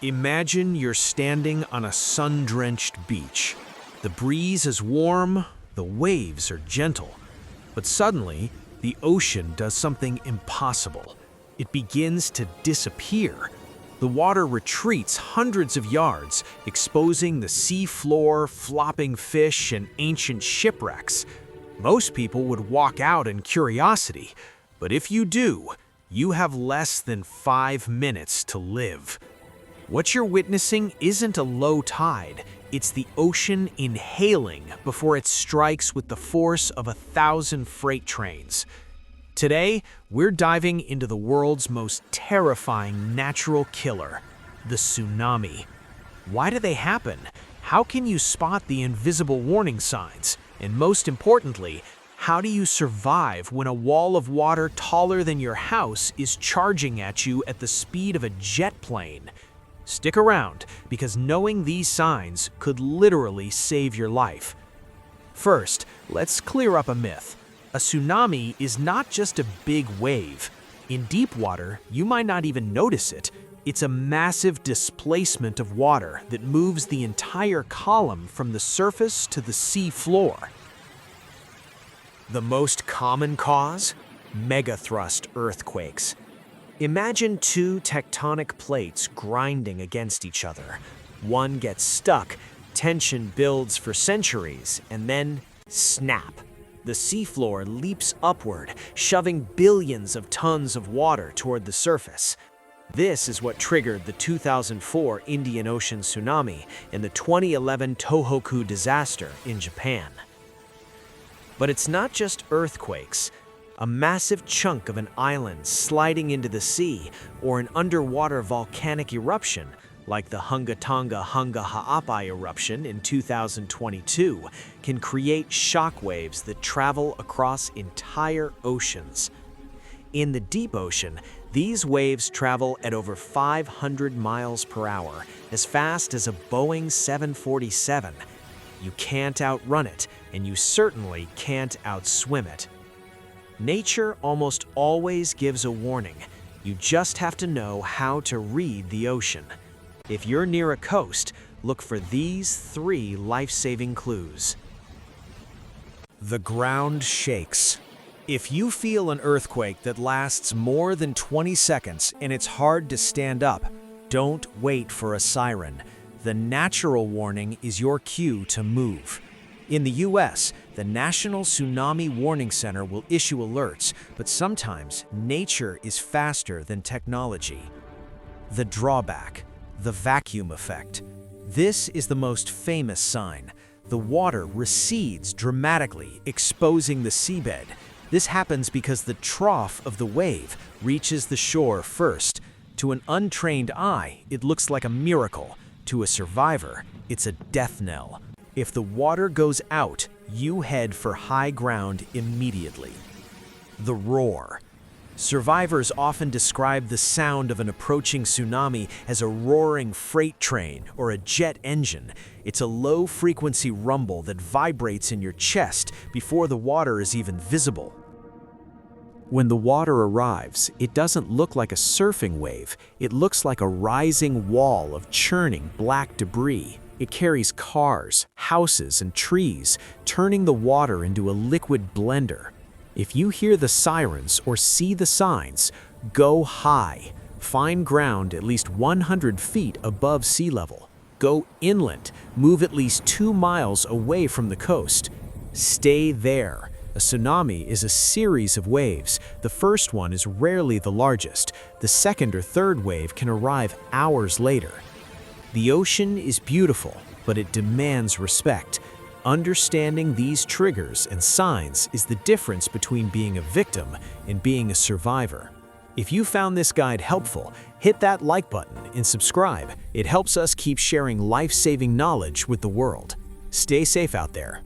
Imagine you're standing on a sun-drenched beach. The breeze is warm, the waves are gentle. But suddenly, the ocean does something impossible. It begins to disappear. The water retreats hundreds of yards, exposing the sea floor, flopping fish, and ancient shipwrecks. Most people would walk out in curiosity, but if you do, you have less than 5 minutes to live. What you're witnessing isn't a low tide, it's the ocean inhaling before it strikes with the force of 1,000 freight trains. Today, we're diving into the world's most terrifying natural killer, the tsunami. Why do they happen? How can you spot the invisible warning signs? And most importantly, how do you survive when a wall of water taller than your house is charging at you at the speed of a jet plane? Stick around, because knowing these signs could literally save your life. First, let's clear up a myth. A tsunami is not just a big wave. In deep water, you might not even notice it. It's a massive displacement of water that moves the entire column from the surface to the sea floor. The most common cause? Megathrust earthquakes. Imagine two tectonic plates grinding against each other. One gets stuck, tension builds for centuries, and then snap. The seafloor leaps upward, shoving billions of tons of water toward the surface. This is what triggered the 2004 Indian Ocean tsunami and the 2011 Tohoku disaster in Japan. But it's not just earthquakes. A massive chunk of an island sliding into the sea, or an underwater volcanic eruption, like the Hungatonga Hunga Ha'apai eruption in 2022, can create shockwaves that travel across entire oceans. In the deep ocean, these waves travel at over 500 miles per hour, as fast as a Boeing 747. You can't outrun it, and you certainly can't outswim it. Nature almost always gives a warning. You just have to know how to read the ocean. If you're near a coast, look for these 3 life-saving clues. The ground shakes. If you feel an earthquake that lasts more than 20 seconds and it's hard to stand up, don't wait for a siren. The natural warning is your cue to move. In the US, the National Tsunami Warning Center will issue alerts, but sometimes nature is faster than technology. The drawback, the vacuum effect. This is the most famous sign. The water recedes dramatically, exposing the seabed. This happens because the trough of the wave reaches the shore first. To an untrained eye, it looks like a miracle. To a survivor, it's a death knell. If the water goes out, you head for high ground immediately. The roar. Survivors often describe the sound of an approaching tsunami as a roaring freight train or a jet engine. It's a low-frequency rumble that vibrates in your chest before the water is even visible. When the water arrives, it doesn't look like a surfing wave. It looks like a rising wall of churning black debris. It carries cars, houses, and trees, turning the water into a liquid blender. If you hear the sirens or see the signs, go high. Find ground at least 100 feet above sea level. Go inland. Move at least 2 miles away from the coast. Stay there. A tsunami is a series of waves. The first one is rarely the largest. The second or third wave can arrive hours later. The ocean is beautiful, but it demands respect. Understanding these triggers and signs is the difference between being a victim and being a survivor. If you found this guide helpful, hit that like button and subscribe. It helps us keep sharing life-saving knowledge with the world. Stay safe out there.